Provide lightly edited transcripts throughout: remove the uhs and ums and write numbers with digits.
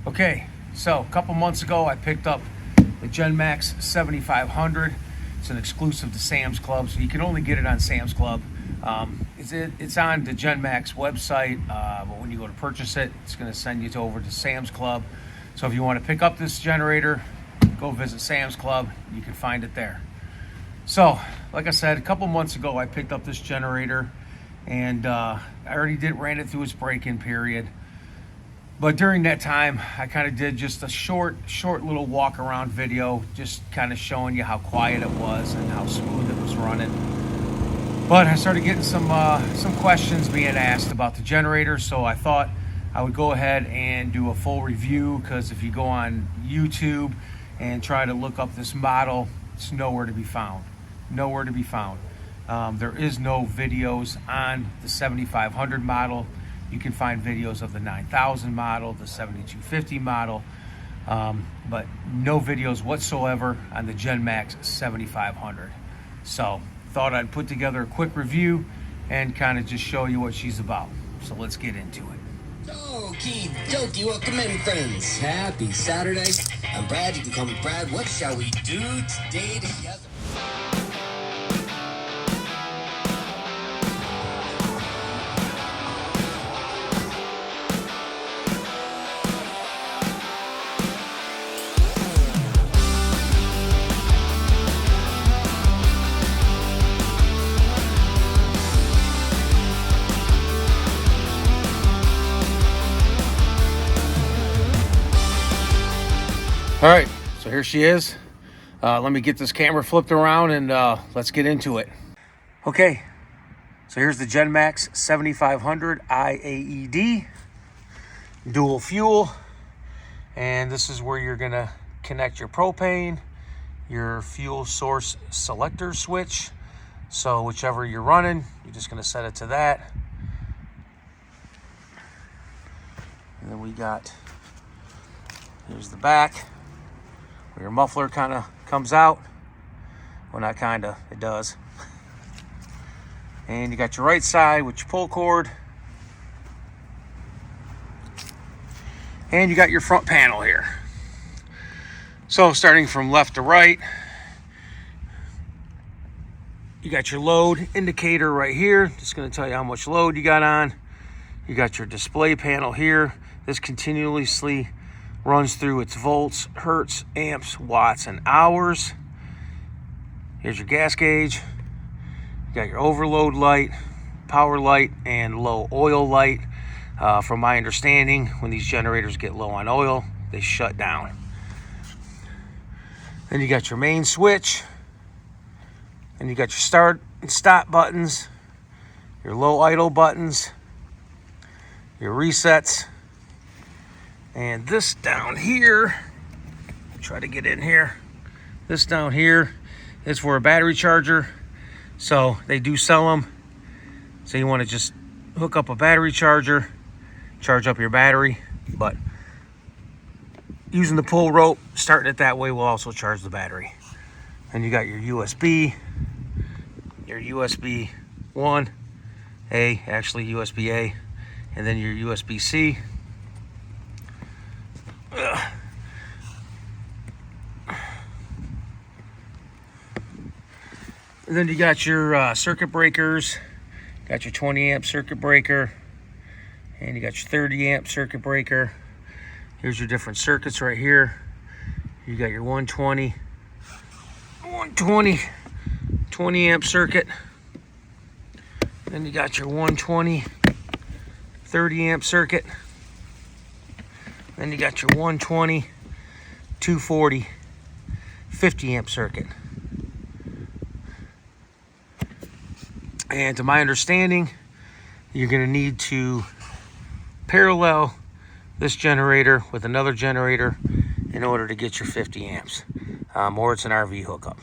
Okay, so a couple months ago I picked up the Genmax 7500. It's an exclusive to Sam's Club, so you can only get it on Sam's Club. It's on the Genmax website, but when you go to purchase it, it's going to send you over to Sam's Club. So if you want to pick up this generator, go visit Sam's Club. You can find it there. So, like I said, a couple months ago I picked up this generator, and I already ran it through its break-in period. But during that time, I kind of did just a short little walk around video, just kind of showing you how quiet it was and how smooth it was running. But I started getting some questions being asked about the generator, so I thought I would go ahead and do a full review, because if you go on YouTube and try to look up this model, it's nowhere to be found. Nowhere to be found. There is no videos on the 7500 model. You can find videos of the 9000 model, the 7250 model, but no videos whatsoever on the Genmax 7500. So thought I'd put together a quick review and kind of just show you what she's about. So let's get into it. Okie dokie, welcome in, friends. Happy Saturday. I'm Brad, you can call me Brad. What shall we do today together? All right, so here she is. Let me get this camera flipped around and let's get into it. Okay, so here's the Genmax 7500 iAED, dual fuel. And this is where you're gonna connect your propane, your fuel source selector switch. So whichever you're running, you're just gonna set it to that. And then we got, here's the back, where your muffler kind of comes out. Well, not kind of, it does. And you got your right side with your pull cord. And you got your front panel here. So starting from left to right, you got your load indicator right here. Just going to tell you how much load you got on. You got your display panel here. This continuously runs through its volts, hertz, amps, watts, and hours. Here's your gas gauge. You got your overload light, power light, and low oil light. From my understanding, when these generators get low on oil, they shut down. Then you got your main switch. And you got your start and stop buttons, your low idle buttons, your resets. And this down here, try to get in here. This down here is for a battery charger. So they do sell them. So you want to just hook up a battery charger, charge up your battery. But using the pull rope, starting it that way will also charge the battery. And you got your USB 1A, actually USB A, and then your USB-C. And then you got your circuit breakers. Got your 20 amp circuit breaker, and you got your 30 amp circuit breaker. Here's your different circuits right here. You got your 20 amp circuit. Then you got your 120 30 amp circuit. Then you got your 120 240 50 amp circuit. And to my understanding, you're going to need to parallel this generator with another generator in order to get your 50 amps, or it's an RV hookup.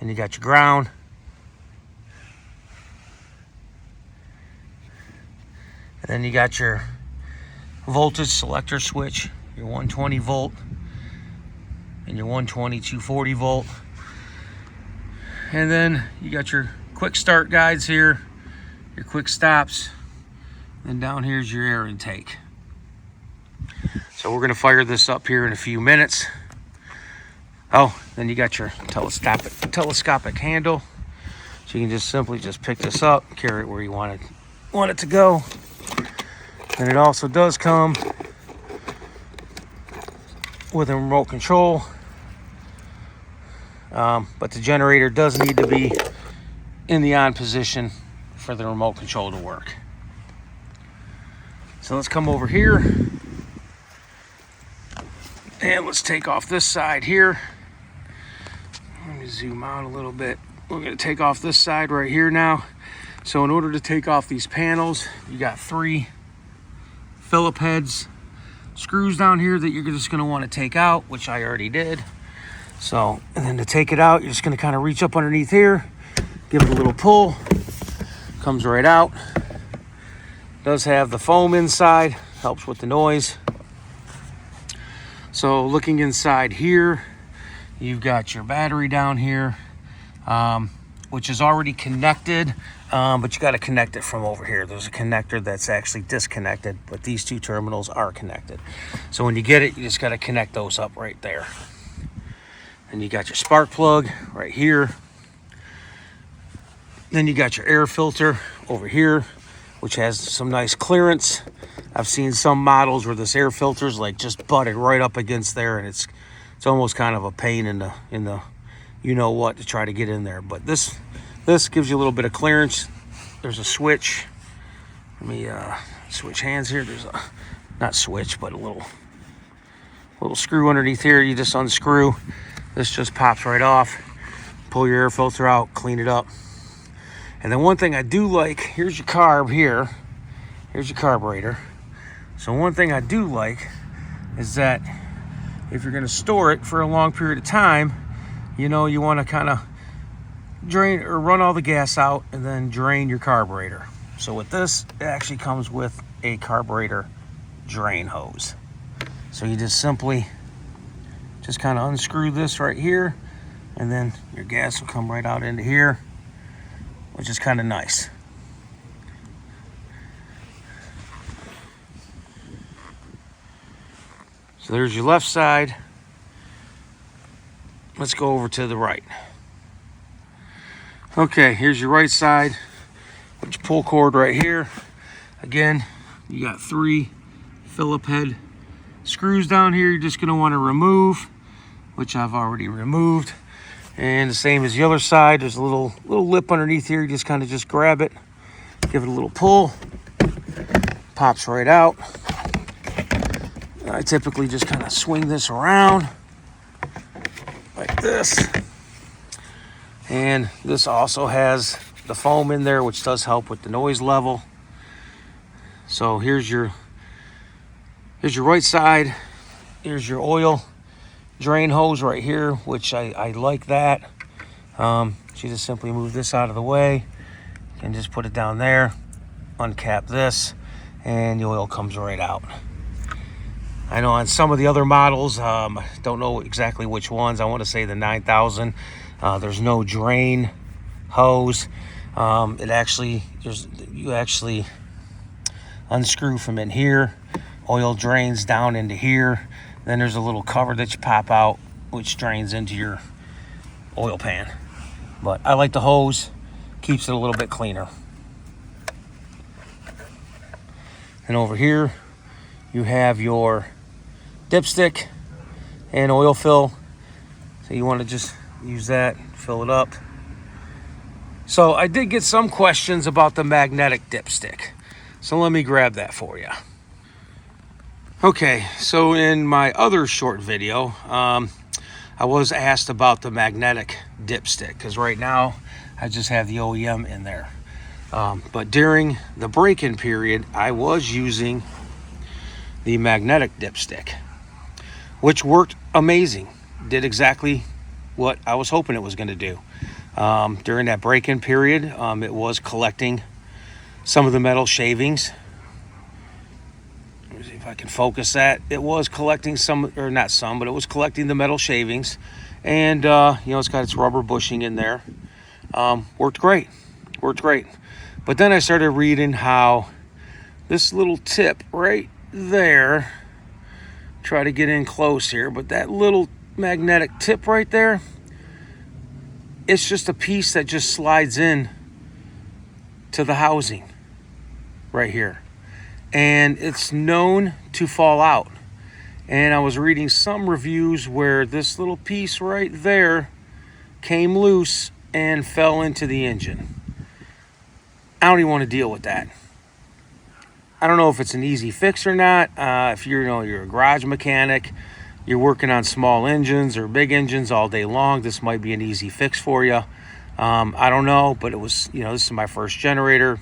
Then you got your ground. And then you got your voltage selector switch, your 120 volt and your 120 240 volt. And then you got your quick start guides here, your quick stops, and down here's your air intake. So we're gonna fire this up here in a few minutes. Oh, then you got your telescopic handle. So you can just simply just pick this up, carry it where you want it to go. And it also does come with a remote control. But the generator does need to be in the on position for the remote control to work. So let's come over here and let's take off this side here. Let me zoom out a little bit. We're going to take off this side right here now. So in order to take off these panels, you got 3 Phillip heads, screws down here that you're just going to want to take out, which I already did. So, and then to take it out, you're just going to kind of reach up underneath here, give it a little pull, comes right out. Does have the foam inside, helps with the noise. So looking inside here, you've got your battery down here, which is already connected, but you got to connect it from over here. There's a connector that's actually disconnected, but these 2 terminals are connected. So when you get it, you just got to connect those up right there. And you got your spark plug right here. Then you got your air filter over here, which has some nice clearance. I've seen some models where this air filter's like just butted right up against there, and it's almost kind of a pain in the you know what to try to get in there. But this gives you a little bit of clearance. There's a switch. Let me switch hands here. There's a not switch, but a little screw underneath here. You just unscrew. This just pops right off. Pull your air filter out, clean it up. And then one thing I do like, here's your carb here. Here's your carburetor. So one thing I do like is that if you're gonna store it for a long period of time, you know, you wanna kinda drain or run all the gas out and then drain your carburetor. So with this, it actually comes with a carburetor drain hose. So you just simply just kind of unscrew this right here, and then your gas will come right out into here, which is kind of nice. So there's your left side. Let's go over to the right. Okay, here's your right side. Put your pull cord right here. Again, you got 3 Phillip head screws down here. You're just going to want to remove, which I've already removed. And the same as the other side, there's a little lip underneath here. You just kind of just grab it, give it a little pull, pops right out. I typically just kind of swing this around like this. And this also has the foam in there, which does help with the noise level. So here's your right side. Here's your oil drain hose right here, which I like that. So you just simply move this out of the way and just put it down there, uncap this, and the oil comes right out. I know on some of the other models, don't know exactly which ones. I want to say the 9000. There's no drain hose. You actually unscrew from in here. Oil drains down into here. Then there's a little cover that you pop out, which drains into your oil pan. But I like the hose, keeps it a little bit cleaner. And over here, you have your dipstick and oil fill. So you want to just use that, fill it up. So I did get some questions about the magnetic dipstick. So let me grab that for you. Okay, so in my other short video, I was asked about the magnetic dipstick, because right now I just have the OEM in there. But during the break-in period, I was using the magnetic dipstick, which worked amazing. Did exactly what I was hoping it was going to do. During that break-in period, it was collecting some of the metal shavings. Let me see if I can focus that. It was collecting some, or not some, but it was collecting the metal shavings. And, it's got its rubber bushing in there. Worked great. But then I started reading how this little tip right there try to get in close here, but that little magnetic tip right there, it's just a piece that just slides in to the housing right here, and it's known to fall out. And I was reading some reviews where this little piece right there came loose and fell into the engine. I don't even want to deal with that. I don't know if it's an easy fix or not. If you're a garage mechanic, you're working on small engines or big engines all day long, this might be an easy fix for you. I don't know, but it was, this is my first generator.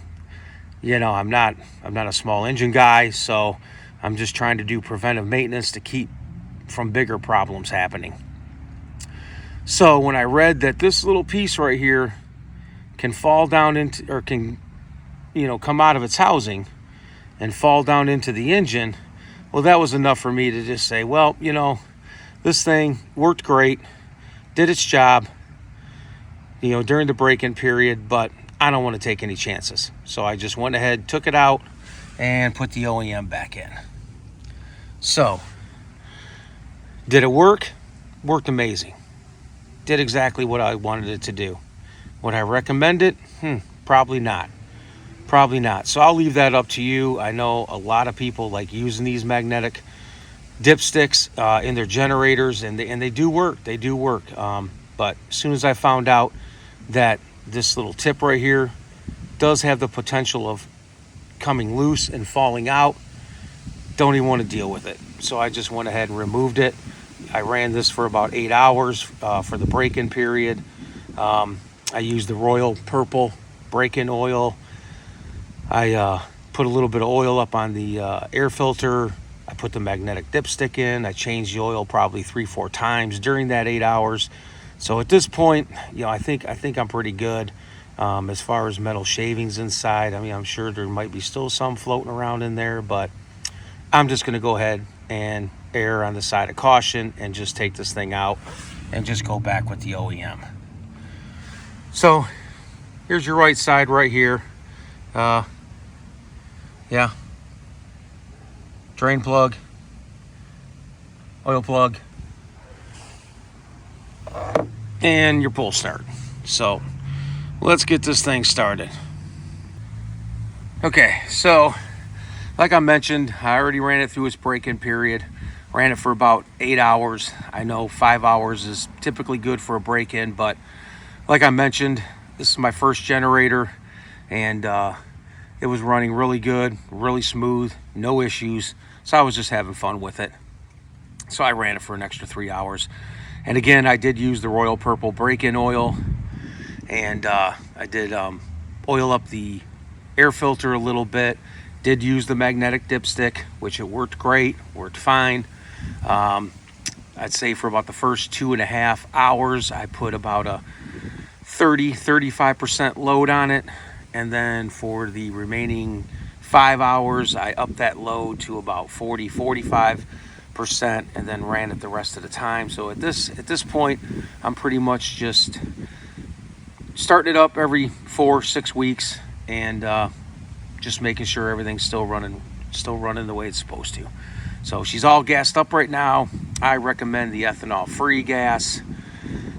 I'm not a small engine guy, so I'm just trying to do preventive maintenance to keep from bigger problems happening. So when I read that this little piece right here can fall down into, or can, come out of its housing and fall down into the engine, well, that was enough for me to just say, well, this thing worked great, did its job, during the break-in period, but I don't want to take any chances. So I just went ahead, took it out, and put the OEM back in. So, did it work? Worked amazing. Did exactly what I wanted it to do. Would I recommend it? Probably not. Probably not. So I'll leave that up to you. I know a lot of people like using these magnetic dipsticks in their generators, and they do work. They do work. But as soon as I found out that this little tip right here does have the potential of coming loose and falling out, don't even want to deal with it. So I just went ahead and removed it. I ran this for about 8 hours for the break-in period. I used the Royal Purple break-in oil. I put a little bit of oil up on the air filter. I put the magnetic dipstick in. I changed the oil probably 3-4 times during that 8 hours. So at this point, I think I'm pretty good as far as metal shavings inside. I mean, I'm sure there might be still some floating around in there, but I'm just going to go ahead and err on the side of caution and just take this thing out and just go back with the OEM. So here's your right side right here. Drain plug, oil plug, and your pull start. So let's get this thing started. Okay, so like I mentioned, I already ran it through its break-in period. Ran it for about 8 hours. I know 5 hours is typically good for a break-in, but like I mentioned, this is my first generator, and it was running really good, really smooth, no issues. So I was just having fun with it. So I ran it for an extra 3 hours. And again, I did use the Royal Purple break-in oil, and I did oil up the air filter a little bit. Did use the magnetic dipstick, which it worked great, worked fine. I'd say for about the first 2.5 hours, I put about a 30-35% load on it. And then for the remaining 5 hours, I upped that load to about 40-45%, and then ran it the rest of the time. So at this point, I'm pretty much just starting it up every 4-6 weeks, and just making sure everything's still running the way it's supposed to. So she's all gassed up right now. I recommend the ethanol-free gas.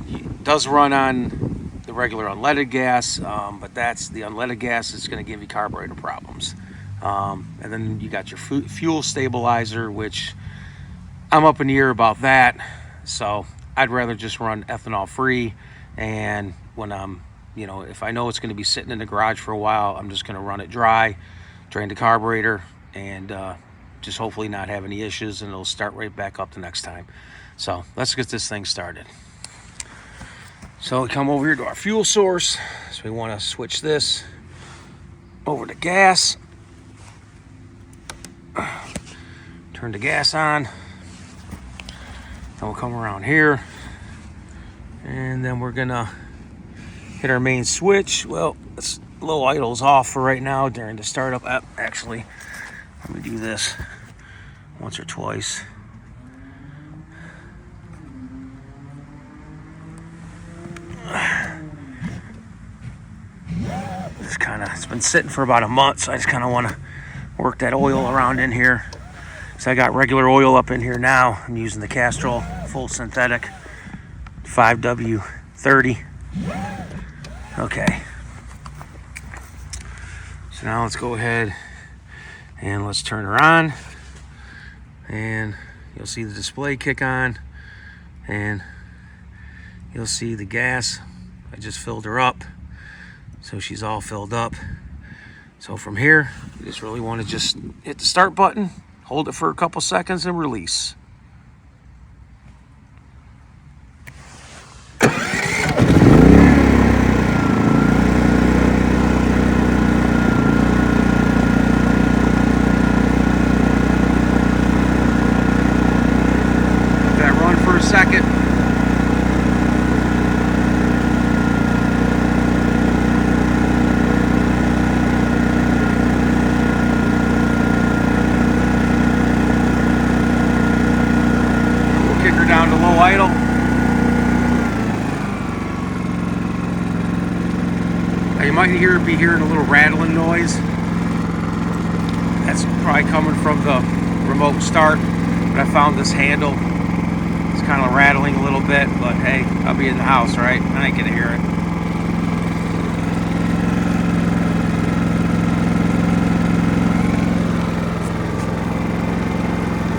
It does run on the regular unleaded gas, but that's the unleaded gas is going to give you carburetor problems. And then you got your fuel stabilizer, which I'm up in the air about that. So I'd rather just run ethanol-free, and when I'm if I know it's going to be sitting in the garage for a while, I'm just going to run it dry, drain the carburetor, and just hopefully not have any issues, and it'll start right back up the next time. So let's get this thing started. So we come over here to our fuel source. So we want to switch this over to gas. Turn the gas on. Then we'll come around here, and then we're gonna hit our main switch. Well, it's low idle's off for right now during the startup. Actually, let me do this once or twice. It's been sitting for about a month, so I just kind of want to work that oil around in here. So I got regular oil up in here now. I'm using the Castrol full synthetic 5W30. Okay. So now let's go ahead and let's turn her on. And you'll see the display kick on. And you'll see the gas. I just filled her up. So she's all filled up. So from here, you just really want to just hit the start button, hold it for a couple seconds, and release. Let that run for a second. Down to low idle. Now you might be hearing a little rattling noise. That's probably coming from the remote start. But I found this handle. It's kind of rattling a little bit, but hey, I'll be in the house, right? I ain't gonna hear it.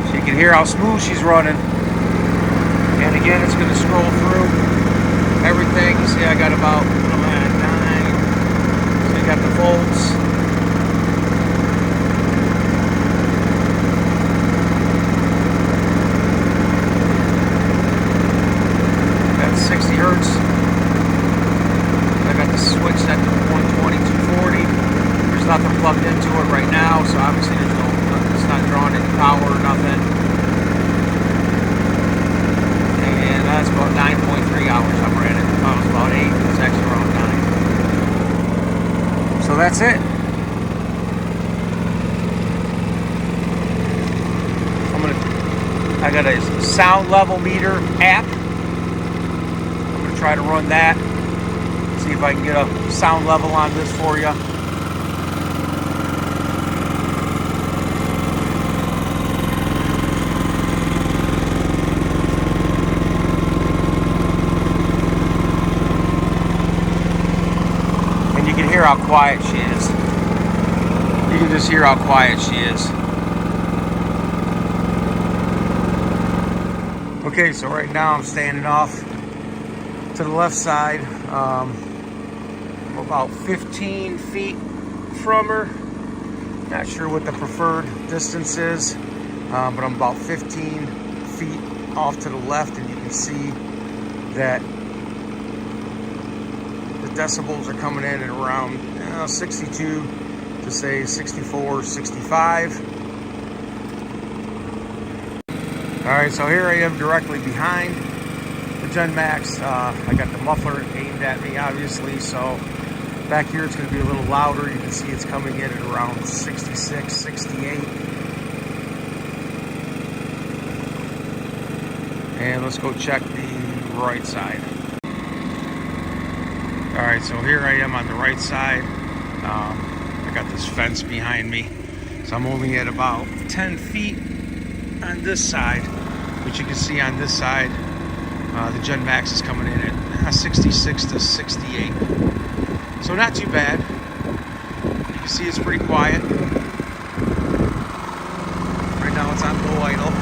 So you can hear how smooth she's running. And again, it's going to scroll through everything. You see, I got about 9. So you got the volts. That's 60 hertz. I got the switch set to 120, 240. There's nothing plugged into it right now, so obviously it's not drawing any power or nothing. That's about 9.3 hours I've ran it. It was about 8. It's actually around 9. So that's it. I got a sound level meter app. I'm gonna try to run that. See if I can get a sound level on this for you. Hear how quiet she is. You can just hear how quiet she is. Okay, so right now I'm standing off to the left side. I'm about 15 feet from her. Not sure what the preferred distance is, but I'm about 15 feet off to the left, and you can see that decibels are coming in at around 62 to say 64, 65. All right, so here I am directly behind the Genmax. I got the muffler aimed at me, obviously, so back here it's going to be a little louder. You can see it's coming in at around 66, 68. And let's go check the right side. All right, so here I am on the right side. I got this fence behind me. So I'm only at about 10 feet on this side. But you can see on this side, the Genmax is coming in at 66 to 68. So not too bad. You can see it's pretty quiet. Right now it's on low idle.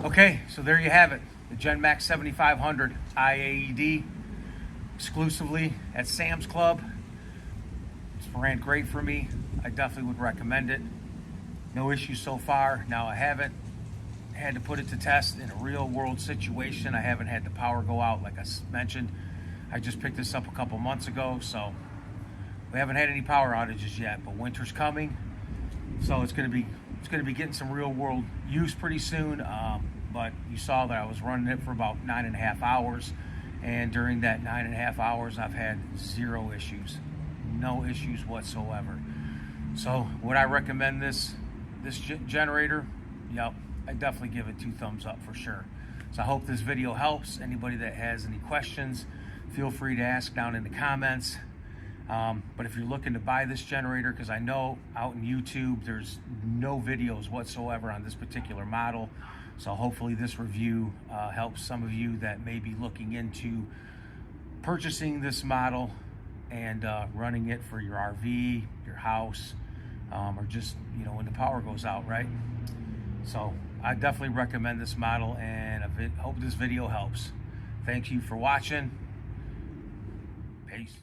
Okay, so there you have it. The Genmax 7500 iAED exclusively at Sam's Club. It's ran great for me. I definitely would recommend it. No issues so far. Now I haven't had to put it to test in a real world situation. I haven't had the power go out like I mentioned. I just picked this up a couple months ago, so we haven't had any power outages yet, but winter's coming So it's going to be getting some real world use pretty soon. But you saw that I was running it for about 9.5 hours, and during that 9.5 hours, I've had 0 issues, no issues whatsoever. So would I recommend this generator? Yep, I definitely give it 2 thumbs up for sure. So I hope this video helps. Anybody that has any questions, feel free to ask down in the comments. But if you're looking to buy this generator, because I know out in YouTube there's no videos whatsoever on this particular model, so hopefully this review helps some of you that may be looking into purchasing this model and running it for your RV, your house, or just, you know, when the power goes out, right? So I definitely recommend this model, and I hope this video helps. Thank you for watching. Peace.